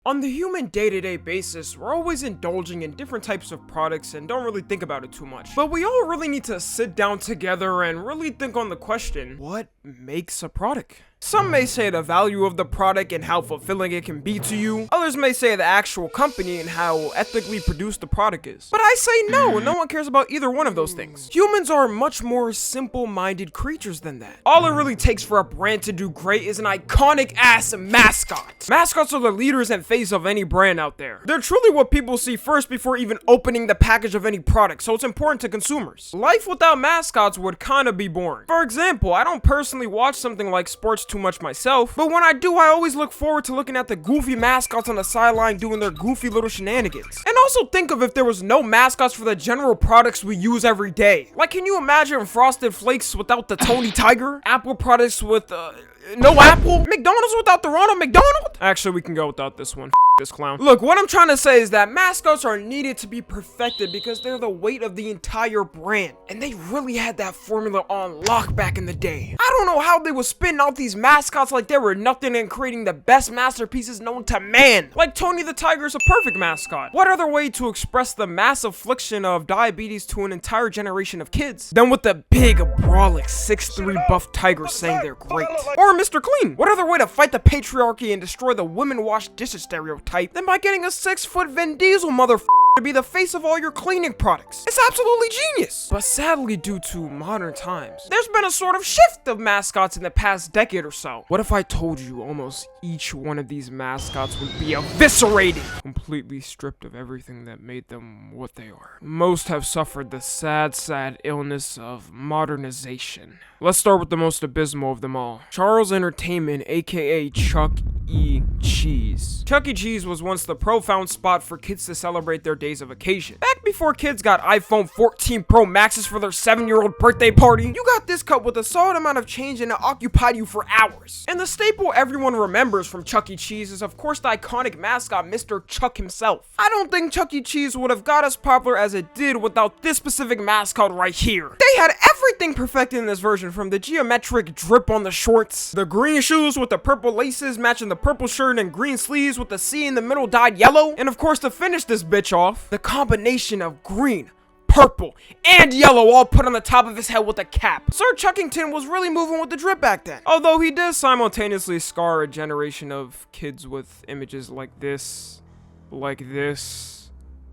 On the human day-to-day basis, we're always indulging in different types of products and don't really think about it too much. But we all really need to sit down together and really think on the question, what makes a product? Some may say the value of the product and how fulfilling it can be to you. Others may say the actual company and how ethically produced the product is. But I say no one cares about either one of those things. Humans are much more simple-minded creatures than that. All it really takes for a brand to do great is an iconic ass mascot. Mascots are the leaders and face of any brand out there. They're truly what people see first before even opening the package of any product, so it's important to consumers. Life without mascots would kinda be boring. For example, I don't personally watch something like sports too much myself, but when I do, I always look forward to looking at the goofy mascots on the sideline doing their goofy little shenanigans. And also think of if there was no mascots for the general products we use every day. Like, can you imagine Frosted Flakes without the Tony Tiger? Apple products with, no apple? McDonald's without the Ronald McDonald? Actually, we can go without this one. This clown. Look, what I'm trying to say is that mascots are needed to be perfected because they're the weight of the entire brand. And they really had that formula on lock back in the day. I don't know how they were spitting out these mascots like they were nothing and creating the best masterpieces known to man. Like Tony the Tiger is a perfect mascot. What other way to express the mass affliction of diabetes to an entire generation of kids than with the big, brolic 6'3" buff tiger saying they're great? Or Mr. Clean. What other way to fight the patriarchy and destroy the women wash dishes stereotype than by getting a 6-foot Vin Diesel motherfucker to be the face of all your cleaning products? It's absolutely genius. But sadly, due to modern times, there's been a sort of shift of mascots in the past decade or so. What if I told you almost each one of these mascots would be eviscerated, completely stripped of everything that made them what they are? Most have suffered the sad illness of modernization. Let's start with the most abysmal of them all. Charles Entertainment, aka Chuck E. Cheese. Chuck E. Cheese was once the profound spot for kids to celebrate their days of occasion. Back before kids got iPhone 14 Pro Maxes for their 7-year-old birthday party, you got this cup with a solid amount of change and it occupied you for hours. And the staple everyone remembers from Chuck E. Cheese is of course the iconic mascot Mr. Chuck himself. I don't think Chuck E. Cheese would have got as popular as it did without this specific mascot right here. They had everything perfected in this version, from the geometric drip on the shorts, the green shoes with the purple laces matching the purple shirt and green sleeves with the C in the middle dyed yellow, and of course to finish this bitch off, the combination of green, purple, and yellow all put on the top of his head with a cap. Sir Chuckington was really moving with the drip back then. Although he did simultaneously scar a generation of kids with images like this,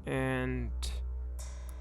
and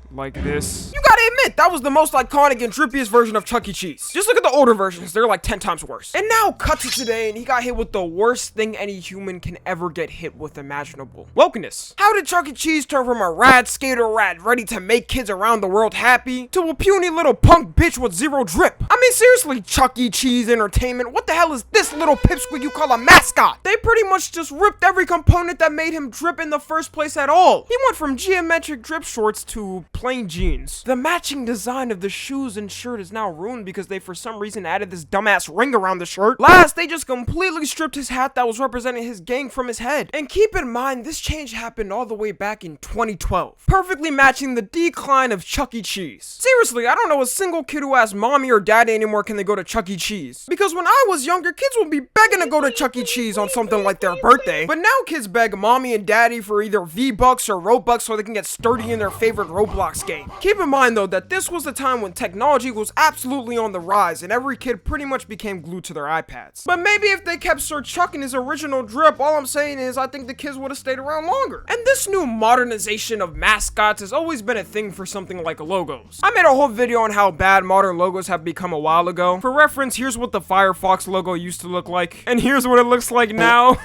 like this. You gotta admit, that was the most iconic and drippiest version of Chuck E. Cheese. Just look at the older versions, they're like 10 times worse. And now cut to today and he got hit with the worst thing any human can ever get hit with imaginable: wokeness. How did Chuck E. Cheese turn from a rad skater rat ready to make kids around the world happy to a puny little punk bitch with zero drip? I mean seriously, Chuck E. Cheese Entertainment, what the hell is this little pipsqueak you call a mascot? They pretty much just ripped every component that made him drip in the first place at all. He went from geometric drip shorts to plain jeans. The matching design of the shoes and shirt is now ruined because they for some reason added this dumbass ring around the shirt. Last, they just completely stripped his hat that was representing his gang from his head. And keep in mind, this change happened all the way back in 2012, perfectly matching the decline of Chuck E. Cheese. Seriously, I don't know a single kid who asks mommy or daddy anymore can they go to Chuck E. Cheese. Because when I was younger, kids would be begging to go to Chuck E. Cheese on something like their birthday. But now kids beg mommy and daddy for either V-Bucks or Robux so they can get sturdy in their favorite Roblox game. Keep in mind though that this was the time when technology was absolutely on the rise and every kid pretty much became glued to their iPads. But maybe if they kept Sir Chuck in his original drip, all I'm saying is I think the kids would have stayed around longer. And this new modernization of mascots has always been a thing for something like logos. I made a whole video on how bad modern logos have become a while ago. For reference, here's what the Firefox logo used to look like, and here's what it looks like now.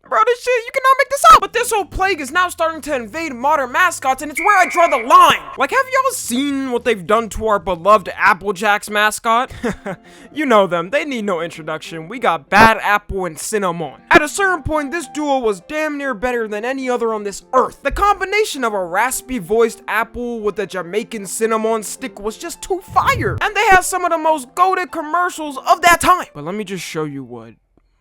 Bro, this shit, you cannot make this up. But this whole plague is now starting to invade modern mascots, and it's where I draw the line. Like, have y'all seen what they've done to our beloved Applejacks mascot? You know them, they need no introduction. We got Bad Apple and Cinnamon. At a certain point, this duo was damn near better than any other on this earth. The combination of a raspy voiced apple with a Jamaican cinnamon stick was just too fire. And they had some of the most goated commercials of that time. But let me just show you what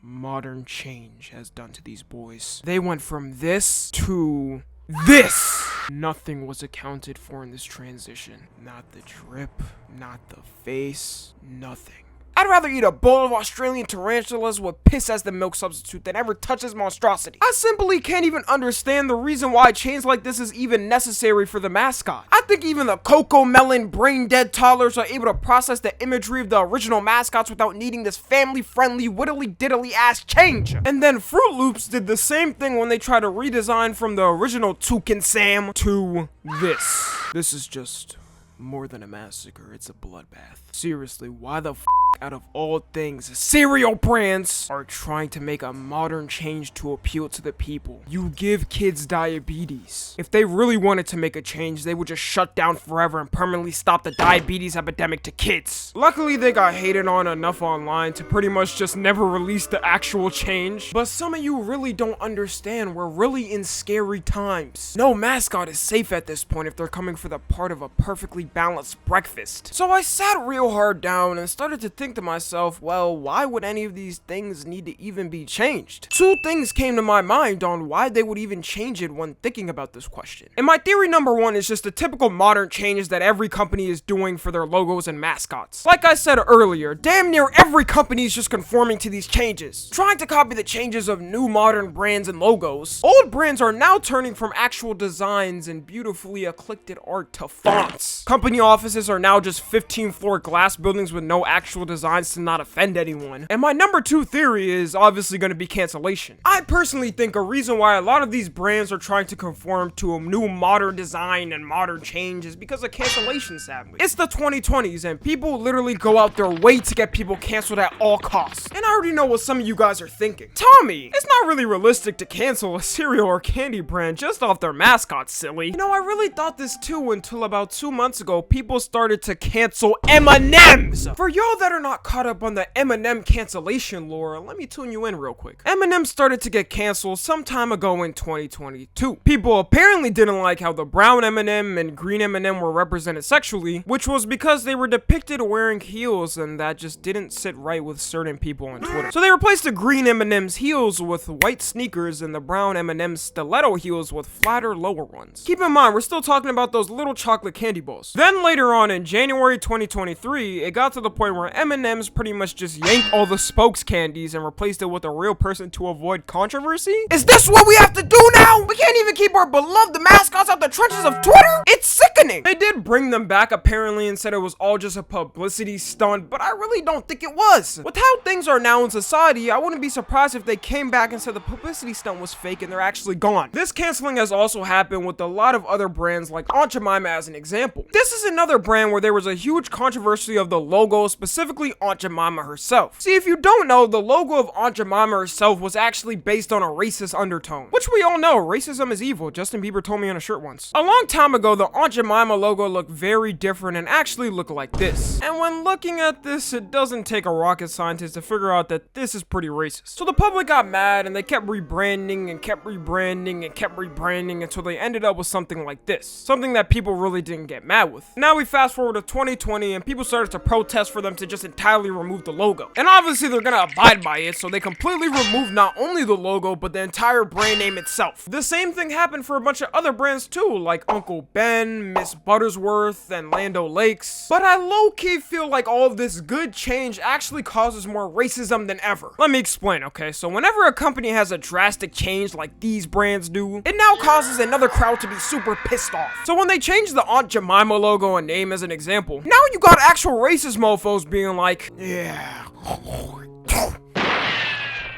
modern change has done to these boys. They went from this to this. Nothing was accounted for in this transition. Not the drip, not the face, nothing. I'd rather eat a bowl of Australian tarantulas with piss as the milk substitute than ever touch this monstrosity. I simply can't even understand the reason why a change like this is even necessary for the mascot. I think even the Coco Melon brain-dead toddlers are able to process the imagery of the original mascots without needing this family-friendly, whittly-diddly-ass change. And then Fruit Loops did the same thing when they tried to redesign from the original Toucan Sam to this. This is just more than a massacre, it's a bloodbath. Seriously, why the f out of all things, cereal brands are trying to make a modern change to appeal to the people? You give kids diabetes. If they really wanted to make a change, they would just shut down forever and permanently stop the diabetes epidemic to kids. Luckily, they got hated on enough online to pretty much just never release the actual change. But some of you really don't understand, we're really in scary times. No mascot is safe at this point if they're coming for the part of a perfectly balanced breakfast. So I sat real hard down and started to think to myself, well, why would any of these things need to even be changed? Two things came to my mind on why they would even change it when thinking about this question. And my theory number one is just the typical modern changes that every company is doing for their logos and mascots. Like I said earlier, damn near every company is just conforming to these changes, trying to copy the changes of new modern brands and logos. Old brands are now turning from actual designs and beautifully eclectic art to fonts. Company offices are now just 15-floor glass buildings with no actual designs to not offend anyone. And my number two theory is obviously going to be cancellation. I personally think a reason why a lot of these brands are trying to conform to a new modern design and modern change is because of cancellation, sadly. It's the 2020s and people literally go out their way to get people canceled at all costs. And I already know what some of you guys are thinking. Tommy, it's not really realistic to cancel a cereal or candy brand just off their mascot, silly. You know, I really thought this too until about 2 months ago, people started to cancel M&Ms. For y'all that are not caught up on the M&M cancellation lore, let me tune you in real quick. M&M started to get canceled some time ago in 2022. People apparently didn't like how the brown M&M and green M&M were represented sexually, which was because they were depicted wearing heels, and that just didn't sit right with certain people on Twitter. So they replaced the green M&M's heels with white sneakers and the brown M&M's stiletto heels with flatter lower ones. Keep in mind, we're still talking about those little chocolate candy balls. Then later on in January 2023, it got to the point where M&M's pretty much just yanked all the spokes candies and replaced it with a real person to avoid controversy? Is this what we have to do now? We can't even keep our beloved mascots out the trenches of Twitter? It's sickening! They did bring them back apparently and said it was all just a publicity stunt, but I really don't think it was. With how things are now in society, I wouldn't be surprised if they came back and said the publicity stunt was fake and they're actually gone. This canceling has also happened with a lot of other brands, like Aunt Jemima as an example. This is another brand where there was a huge controversy of the logo, specifically Aunt Jemima herself. See, if you don't know, the logo of Aunt Jemima herself was actually based on a racist undertone, which we all know, racism is evil. Justin Bieber told me on a shirt once. A long time ago, the Aunt Jemima logo looked very different and actually looked like this. And when looking at this, it doesn't take a rocket scientist to figure out that this is pretty racist. So the public got mad and they kept rebranding and kept rebranding and kept rebranding until they ended up with something like this. Something that people really didn't get mad with. Now we fast forward to 2020 and people started to protest for them to just entirely remove the logo. And obviously they're gonna abide by it, so they completely removed not only the logo, but the entire brand name itself. The same thing happened for a bunch of other brands too, like Uncle Ben, Miss Buttersworth, and Land O'Lakes. But I low-key feel like all of this good change actually causes more racism than ever. Let me explain, okay? So whenever a company has a drastic change like these brands do, it now causes another crowd to be super pissed off. So when they changed the Aunt Jemima logo and name as an example, now you got actual racist mofos being like, yeah.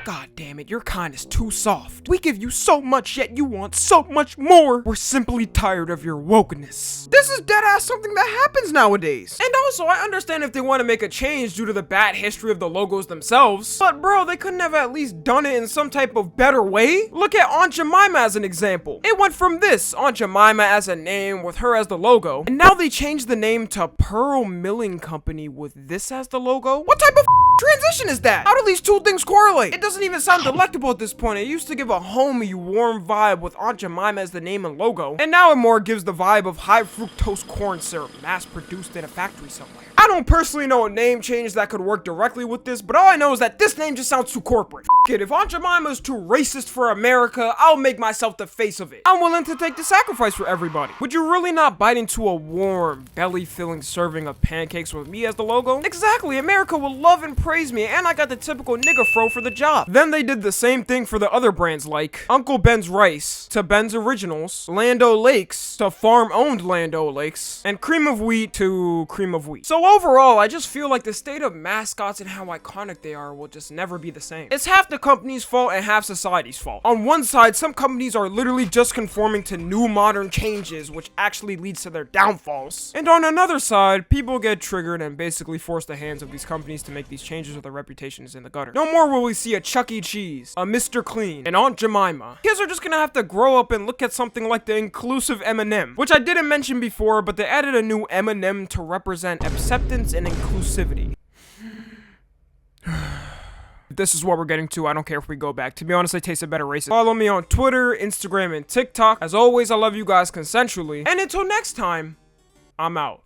God damn it, your kind is too soft. We give you so much, yet you want so much more. We're simply tired of your wokeness. This is deadass something that happens nowadays. And also, I understand if they want to make a change due to the bad history of the logos themselves. But bro, they couldn't have at least done it in some type of better way? Look at Aunt Jemima as an example. It went from this, Aunt Jemima as a name with her as the logo, and now they changed the name to Pearl Milling Company with this as the logo? What type of transition is that? How do these two things correlate? It doesn't even sound delectable at this point. It used to give a homey, warm vibe with Aunt Jemima as the name and logo, and now it more gives the vibe of high fructose corn syrup mass produced in a factory somewhere. I I don't personally know a name change that could work directly with this, but all I know is that this name just sounds too corporate. F it, if Aunt Jemima's too racist for America, I'll make myself the face of it. I'm willing to take the sacrifice for everybody. Would you really not bite into a warm, belly-filling serving of pancakes with me as the logo? Exactly, America will love and praise me, and I got the typical nigga fro for the job. Then they did the same thing for the other brands like Uncle Ben's Rice to Ben's Originals, Lando Lakes to farm-owned Lando Lakes, and Cream of Wheat to Cream of Wheat. So overall, I just feel like the state of mascots and how iconic they are will just never be the same. It's half the company's fault and half society's fault. On one side, some companies are literally just conforming to new modern changes, which actually leads to their downfalls. And on another side, people get triggered and basically force the hands of these companies to make these changes or their reputation is in the gutter. No more will we see a Chuck E. Cheese, a Mr. Clean, and Aunt Jemima. Kids are just gonna have to grow up and look at something like the inclusive M&M, which I didn't mention before, but they added a new M&M to represent acceptance and inclusivity. This is what we're getting to. I don't care if we go back. To be honest, I taste a better racist. Follow me on Twitter, Instagram, and TikTok. As always, I love you guys consensually. And until next time, I'm out.